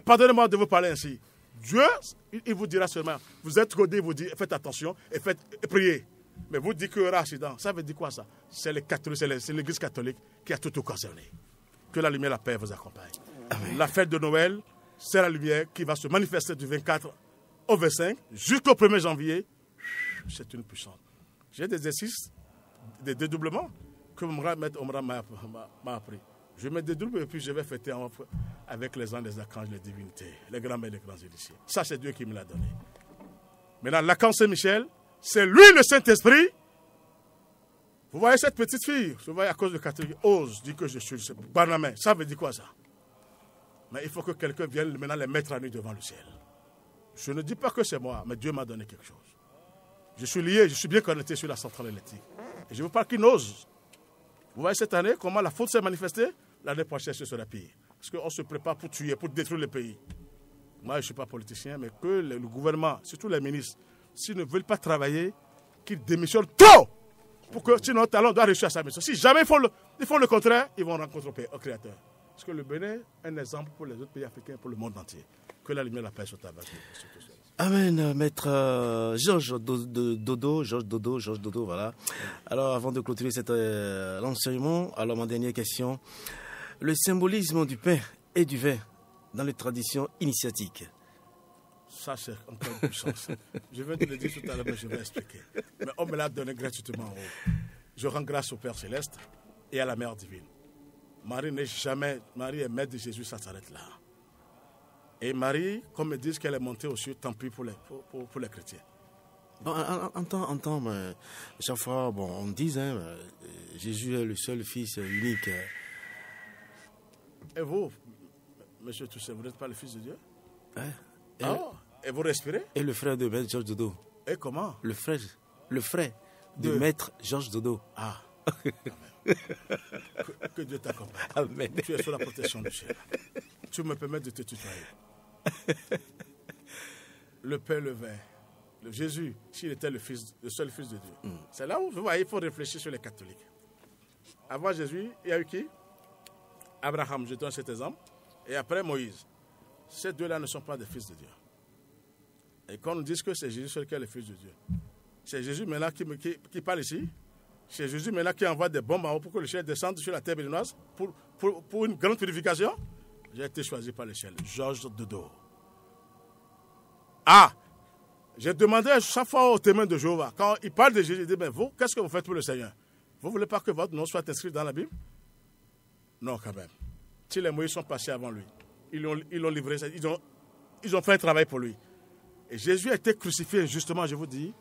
Pardonnez-moi de vous parler ainsi. Dieu, il vous dira seulement, vous êtes rodés, il vous dit, faites attention et priez. Mais vous dites qu'il y aura accident. Ça veut dire quoi ça? C'est les catholiques, c'est l'Église catholique qui a tout concerné. Que la lumière et la paix vous accompagnent. Amen. La fête de Noël, c'est la lumière qui va se manifester du 24 au 25 jusqu'au 1er janvier. C'est une puissance. J'ai des exercices, des dédoublements que mon grand maître Omra m'a appris. Je me dédouble et puis je vais fêter avec les anges, les archanges, les divinités, les grands maîtres, les grands initiés. Ça, c'est Dieu qui me l'a donné. Maintenant, l'archange Saint-Michel, c'est lui le Saint-Esprit. Vous voyez cette petite fille, vous voyez à cause de catholique, ose dire que je suis le Barnabé. Ça veut dire quoi ça? Mais il faut que quelqu'un vienne maintenant les mettre à nu devant le ciel. Je ne dis pas que c'est moi, mais Dieu m'a donné quelque chose. Je suis lié, je suis bien connecté sur la centrale électrique. Et je veux pas qu'il n'ose. Vous voyez cette année comment la faute s'est manifestée? L'année prochaine, ce sera pire. Parce qu'on se prépare pour tuer, pour détruire le pays. Moi, je ne suis pas politicien, mais que le gouvernement, surtout les ministres, s'ils ne veulent pas travailler, qu'ils démissionnent tôt. Pour que, sinon, Talon doit réussir à sa mission. Si jamais ils font le contraire, ils vont rencontrer au Créateur. Parce que le Bénin est un exemple pour les autres pays africains, pour le monde entier. Que la lumière de la paix soit à base. Amen, maître Georges Dodo, voilà. Alors, avant de clôturer l'enseignement, alors ma dernière question. Le symbolisme du pain et du vin dans les traditions initiatiques. Ça, c'est encore une puissance. Je viens de le dire tout à l'heure, mais je vais expliquer. Mais on me l'a donné gratuitement en haut. Je rends grâce au Père Céleste et à la Mère Divine. Marie est mère de Jésus, ça s'arrête là. Et Marie, comme ils disent qu'elle est montée aux cieux, tant pis pour les chrétiens. Bon, entends, mais chaque fois, bon, on dit, Jésus est le seul fils unique. Et vous, monsieur Toussaint, vous n'êtes pas le fils de Dieu? Et vous respirez? Et le frère de Maître Georges Dodo. Et comment? Le frère de Maître Georges Dodo. Ah, que Dieu t'accompagne. Amen. Tu es sous la protection du ciel. Tu me permets de te tutoyer. Le pain, le vin. Jésus, s'il était le seul fils de Dieu. C'est là où vous voyez, il faut réfléchir sur les catholiques. Avant Jésus, il y a eu qui? Abraham, je donne cet exemple. Et après Moïse. Ces deux-là ne sont pas des fils de Dieu. Et quand on nous dit que c'est Jésus seul qui est le fils de Dieu, c'est Jésus maintenant qui parle ici. C'est Jésus maintenant qui envoie des bombes en haut pour que le ciel descende sur la terre béninoise pour une grande purification. J'ai été choisi par le ciel. Georges Dodo. Ah! J'ai demandé à chaque fois au témoin de Jéhovah, quand il parle de Jésus, il dit, mais vous, qu'est-ce que vous faites pour le Seigneur? Vous ne voulez pas que votre nom soit inscrit dans la Bible? Non, quand même. Si les Moïse sont passés avant lui, ils l'ont livré, ils ont fait un travail pour lui. Et Jésus a été crucifié, justement, je vous dis.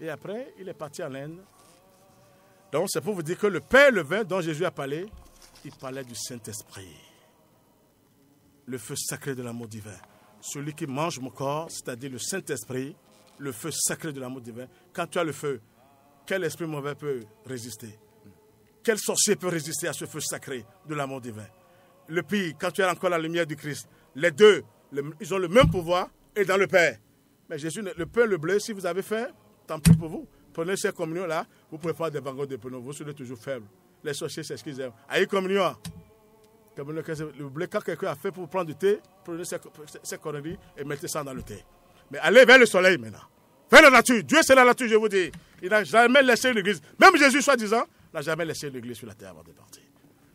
Et après, il est parti en Inde. Donc, c'est pour vous dire que le pain et le vin dont Jésus a parlé, il parlait du Saint-Esprit. Le feu sacré de l'amour divin. Celui qui mange mon corps, c'est-à-dire le Saint-Esprit, le feu sacré de l'amour divin. Quand tu as le feu, quel esprit mauvais peut résister? Quel sorcier peut résister à ce feu sacré de l'amour divin? Le pire, quand tu as encore la lumière du Christ, les deux, ils ont le même pouvoir et dans le Père. Mais Jésus, le pain, le bleu, si vous avez faim, tant pis pour vous. Prenez ces communions-là, vous pouvez faire des wagons de pneus, vous serez toujours faible. Les sorciers, c'est ce qu'ils aiment. Aïe, communion. Le blé, quand quelqu'un a fait pour prendre du thé, prenez ces conneries et mettez ça dans le thé. Mais allez vers le soleil maintenant. Vers la nature. Dieu, c'est la nature, je vous dis. Il n'a jamais laissé l'église. Même Jésus, soi-disant, n'a jamais laissé l'église sur la terre avant de partir.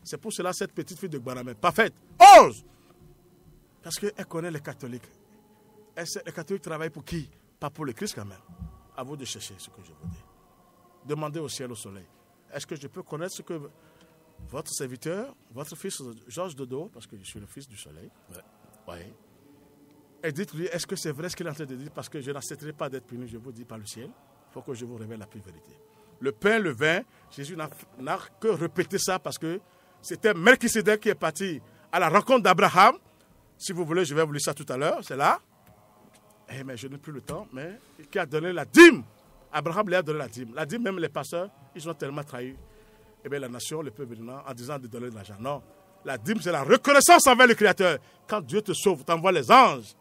C'est pour cela cette petite fille de Guanamé, parfaite, ose. Parce qu'elle connaît les catholiques. Les catholiques travaillent pour qui? Pas pour le Christ quand même. À vous de chercher ce que je vous dis. Demandez au ciel, au soleil. Est-ce que je peux connaître ce que votre serviteur, votre fils Georges Dodo, parce que je suis le fils du soleil, ouais. Et dites-lui, est-ce que c'est vrai ce qu'il est en train de dire? Parce que je n'accepterai pas d'être puni, je vous dis, par le ciel. Il faut que je vous révèle la pure vérité. Le pain, le vin, Jésus n'a que répété ça parce que c'était Melchisédek qui est parti à la rencontre d'Abraham. Si vous voulez, je vais vous lire ça tout à l'heure, c'est là. Mais je n'ai plus le temps, mais qui a donné la dîme. Abraham lui a donné la dîme. La dîme, même les pasteurs, ils ont tellement trahi. Eh bien, la nation, le peuple béninois, en disant de donner de l'argent. Non, la dîme, c'est la reconnaissance envers le Créateur. Quand Dieu te sauve, t'envoie les anges.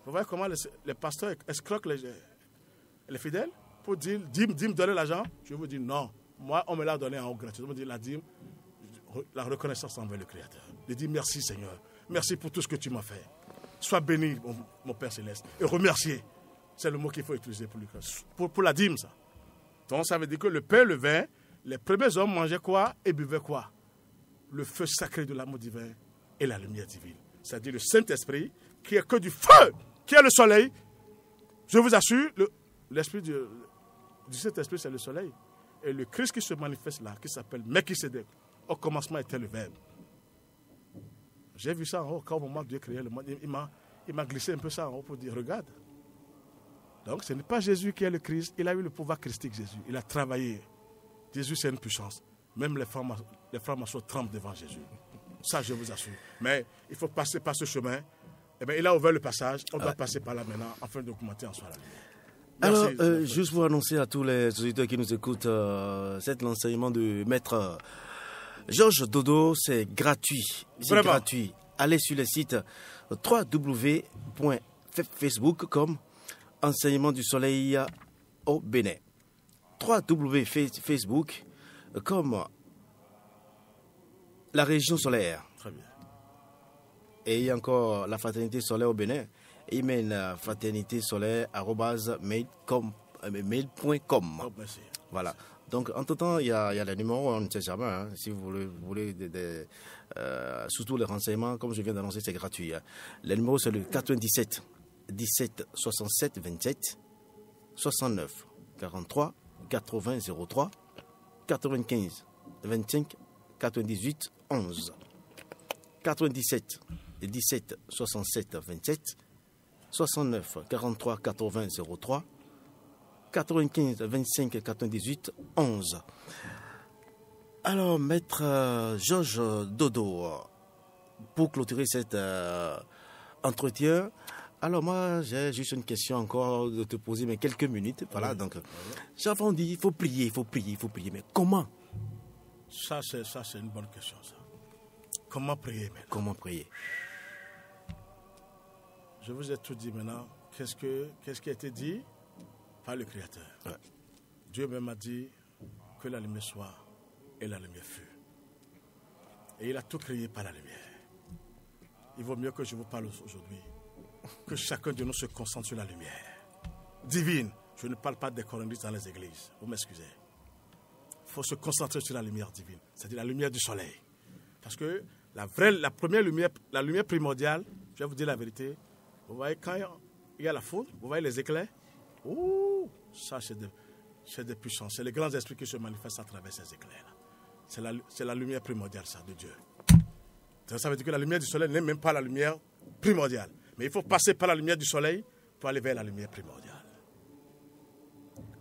Vous voyez comment les pasteurs escroquent les fidèles pour dire dîme, donner l'argent. Je vous dis non. Moi, on me l'a donné en haut gratuitement. On me dit la dîme, la reconnaissance envers le Créateur. Je dis merci Seigneur. Merci pour tout ce que tu m'as fait. Sois béni, mon Père Céleste. Et remercier. C'est le mot qu'il faut utiliser pour la dîme, ça. Donc, ça veut dire que le pain, le vin, les premiers hommes mangeaient quoi et buvaient quoi? Le feu sacré de l'amour divin et la lumière divine. C'est-à-dire le Saint-Esprit, qui est que du feu, qui est le soleil. Je vous assure, l'esprit du Saint-Esprit, c'est le soleil. Et le Christ qui se manifeste là, qui s'appelle Melchisédek, au commencement était le Verbe. J'ai vu ça en haut, quand au moment où Dieu créait le monde, il m'a glissé un peu ça en haut pour dire, regarde. Donc ce n'est pas Jésus qui est le Christ, il a eu le pouvoir christique, Jésus. Il a travaillé. Jésus, c'est une puissance. Même les francs-maçons tremblent devant Jésus. Ça, je vous assure. Mais il faut passer par ce chemin. Eh bien, il a ouvert le passage. On doit passer par là maintenant, afin de documenter en soi la lumière. Alors, juste pour annoncer à tous les auditeurs qui nous écoutent, cet enseignement de Maître Georges Dodo, c'est gratuit. C'est Vraiment. gratuit. Allez sur le site www.facebook comme Enseignement du Soleil au Bénin. www.facebook comme la région solaire. Très bien. Et il y a encore la fraternité solaire au Bénin. Email fraternité solaire @mail.com. Oh, merci. Voilà. Donc, en tout temps, il y a les numéros, on ne sait jamais. Hein. Si vous voulez surtout les renseignements, comme je viens d'annoncer, c'est gratuit. Hein. Les numéros, c'est le 97 17 67 27 69 43 80 03 95 25 98 11 97 17 67 27 69 43 80 03 95 25 98 11. Alors, maître Georges Dodo, pour clôturer cet entretien, alors moi j'ai juste une question encore de te poser, mais quelques minutes. Voilà, donc j'avais dit il faut prier, mais comment? Ça, c'est une bonne question, ça. Comment prier maintenant? Comment prier? Je vous ai tout dit maintenant. Qu'est-ce qui a été dit par le Créateur? Ouais. Dieu même a dit que la lumière soit et la lumière fut. Et il a tout créé par la lumière. Il vaut mieux que je vous parle aujourd'hui, que chacun de nous se concentre sur la lumière divine. Je ne parle pas des coronistes dans les églises, vous m'excusez. Il faut se concentrer sur la lumière divine, c'est-à-dire la lumière du soleil. Parce que la première lumière, la lumière primordiale, je vais vous dire la vérité, vous voyez quand il y a la foudre, vous voyez les éclairs, ouh, ça c'est des puissances, c'est les grands esprits qui se manifestent à travers ces éclairs-là. C'est la lumière primordiale, ça, de Dieu. Ça veut dire que la lumière du soleil n'est même pas la lumière primordiale. Mais il faut passer par la lumière du soleil pour aller vers la lumière primordiale.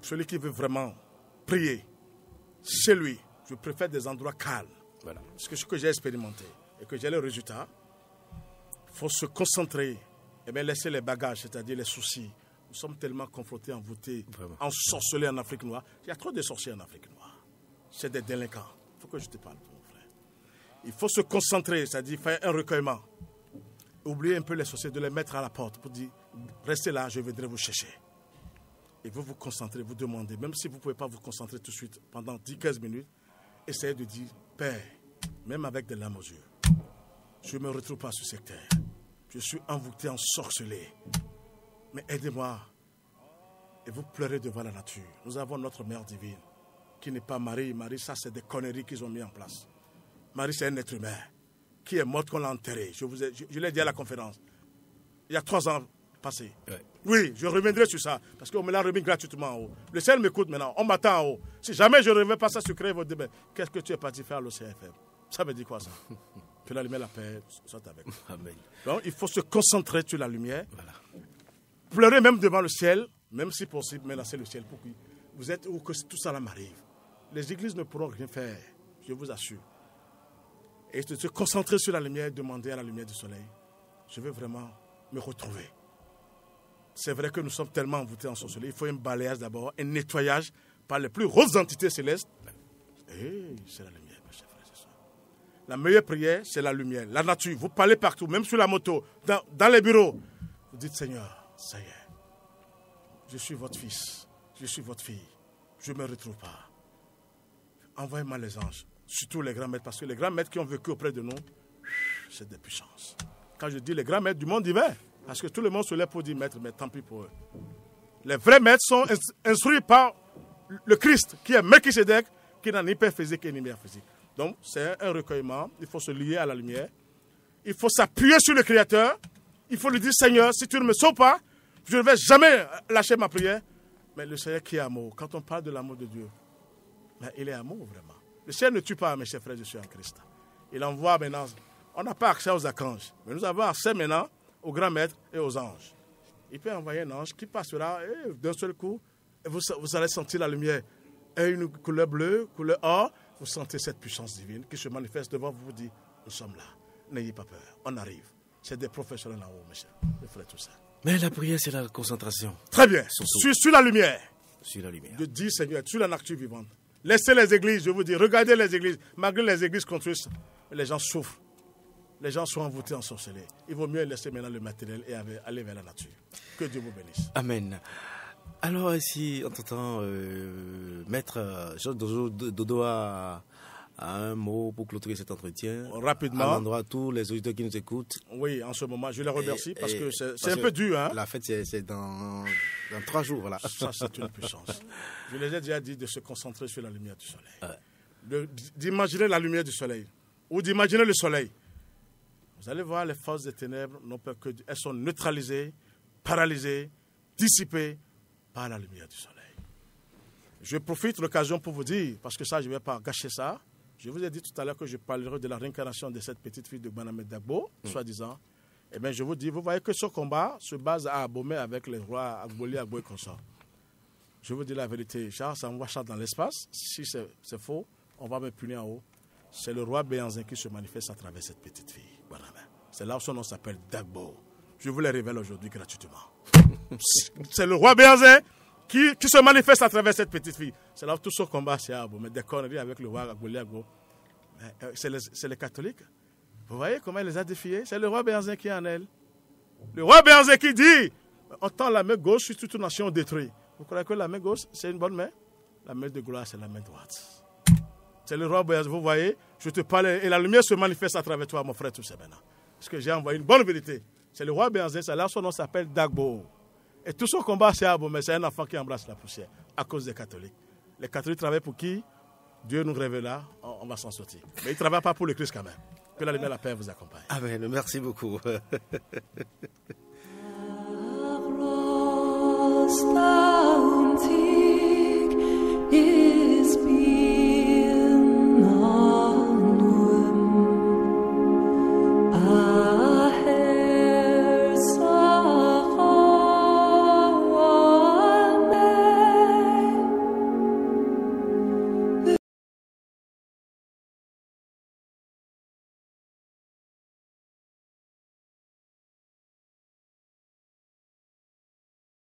Celui qui veut vraiment prier, chez lui, je préfère des endroits calmes. Voilà. Parce que ce que j'ai expérimenté et que j'ai le résultat, il faut se concentrer et bien laisser les bagages, c'est-à-dire les soucis. Nous sommes tellement confrontés, envoûtés, ensorcelés en Afrique noire. Il y a trop de sorciers en Afrique noire. C'est des délinquants. Il faut que je te parle, mon frère. Il faut se concentrer, c'est-à-dire faire un recueillement. Oubliez un peu les sorciers, de les mettre à la porte pour dire, restez là, je viendrai vous chercher. Et vous vous concentrez, vous demandez, même si vous ne pouvez pas vous concentrer tout de suite pendant 10-15 minutes, essayez de dire, Père, même avec des larmes aux yeux, je ne me retrouve pas sur cette terre. Je suis envoûté, ensorcelé. Mais aidez-moi. Et vous pleurez devant la nature. Nous avons notre mère divine, qui n'est pas Marie. Marie, ça, c'est des conneries qu'ils ont mis en place. Marie, c'est un être humain qui est mort qu'on l'a enterré. Je l'ai dit à la conférence. Il y a 3 ans passés. Ouais. Oui, je reviendrai sur ça, parce qu'on me l'a remis gratuitement en haut. Le ciel m'écoute maintenant, on m'attend en haut. Si jamais je ne reviens pas ça sur Créer votre débat, qu'est-ce que tu es parti faire à l'OCFM? Ça veut dire quoi, ça? Que la lumière, la paix soit avec nous. Amen. Donc, il faut se concentrer sur la lumière. Voilà. Pleurer même devant le ciel, même si possible, menacer le ciel pour que vous êtes où que tout ça m'arrive. Les églises ne pourront rien faire, je vous assure. Et de se concentrer sur la lumière, demander à la lumière du soleil, je veux vraiment me retrouver. C'est vrai que nous sommes tellement envoûtés en soleil. Il faut un balayage d'abord, un nettoyage par les plus hautes entités célestes. Et c'est la lumière, mes chers frères et sœurs. La meilleure prière, c'est la lumière, la nature. Vous parlez partout, même sur la moto, dans les bureaux. Vous dites, Seigneur, ça y est, je suis votre fils, je suis votre fille, je ne me retrouve pas. Envoyez-moi les anges, surtout les grands maîtres, parce que les grands maîtres qui ont vécu auprès de nous, c'est des puissances. Quand je dis les grands maîtres du monde divin, parce que tout le monde se lève pour dire maître, mais tant pis pour eux. Les vrais maîtres sont instruits par le Christ, qui est Melchisédek, qui n'a ni père physique ni mère physique. Donc, c'est un recueillement, il faut se lier à la lumière, il faut s'appuyer sur le Créateur, il faut lui dire, Seigneur, si tu ne me sauves pas, je ne vais jamais lâcher ma prière. Mais le Seigneur qui est amour, quand on parle de l'amour de Dieu, mais il est amour vraiment. Le ciel ne tue pas, mes chers frères, je suis en Christ. Il envoie maintenant, on n'a pas accès aux archanges, mais nous avons accès maintenant aux grands maîtres et aux anges. Il peut envoyer un ange qui passera et d'un seul coup, vous allez sentir la lumière. Et une couleur bleue, couleur or, vous sentez cette puissance divine qui se manifeste devant vous, vous dit, nous sommes là, n'ayez pas peur, on arrive. C'est des professionnels en haut, mes chers, je ferai tout ça. Mais la prière, c'est la concentration. Très bien, sur la lumière. Sur la lumière. De dire, Seigneur, sur la nature vivante, Laissez les églises, je vous dis. Regardez les églises. Malgré les églises construisent, les gens souffrent. Les gens sont envoûtés, ensorcelés. Il vaut mieux laisser maintenant le matériel et aller vers la nature. Que Dieu vous bénisse. Amen. Alors ici, entre-temps, Maître Georges Dodo a un mot pour clôturer cet entretien. Rapidement. À l'endroit de tous les auditeurs qui nous écoutent. Oui, en ce moment, je les remercie parce que c'est un peu dur. Hein? La fête, c'est dans 3 jours. Voilà. Ça, c'est une puissance. Je les ai déjà dit de se concentrer sur la lumière du soleil. D'imaginer la lumière du soleil. Ou d'imaginer le soleil. Vous allez voir, les forces des ténèbres n'ont peur que elles sont neutralisées, paralysées, dissipées par la lumière du soleil. Je profite de l'occasion pour vous dire, parce que ça, je ne vais pas gâcher ça. Je vous ai dit tout à l'heure que je parlerai de la réincarnation de cette petite fille de Gbanamé Dagbo, soi-disant. Eh bien, je vous dis, vous voyez que ce combat se base à Abomey avec les rois Agboli, Agbo et consorts. Je vous dis la vérité, Charles, ça envoie Charles dans l'espace. Si c'est faux, on va me punir en haut. C'est le roi Béanzin qui se manifeste à travers cette petite fille. C'est là où son nom s'appelle Dagbo. Je vous le révèle aujourd'hui gratuitement. C'est le roi Béanzin qui se manifeste à travers cette petite fille. C'est là où tout ce combat c'est à mais des conneries avec le roi Agboli Agbo. C'est les catholiques. Vous voyez comment il les a défiés? C'est le roi Béanzin qui est en elle. Le roi Béanzin qui dit, on tend la main gauche sur toute une nation détruite. Vous croyez que la main gauche, c'est une bonne main? La main de gloire, c'est la main droite. C'est le roi Béanzin, vous voyez, je te parle et la lumière se manifeste à travers toi, mon frère, tout ça maintenant. Parce que j'ai envoyé une bonne vérité. C'est le roi Béanzin, c'est là son nom s'appelle Dagbo. Et tout son combat, c'est Abo, mais c'est un enfant qui embrasse la poussière à cause des catholiques. Les catholiques travaillent pour qui? Dieu nous révéla, on va s'en sortir. Mais ils ne travaillent pas pour le Christ quand même. Que la lumière et la paix vous accompagnent. Amen, merci beaucoup.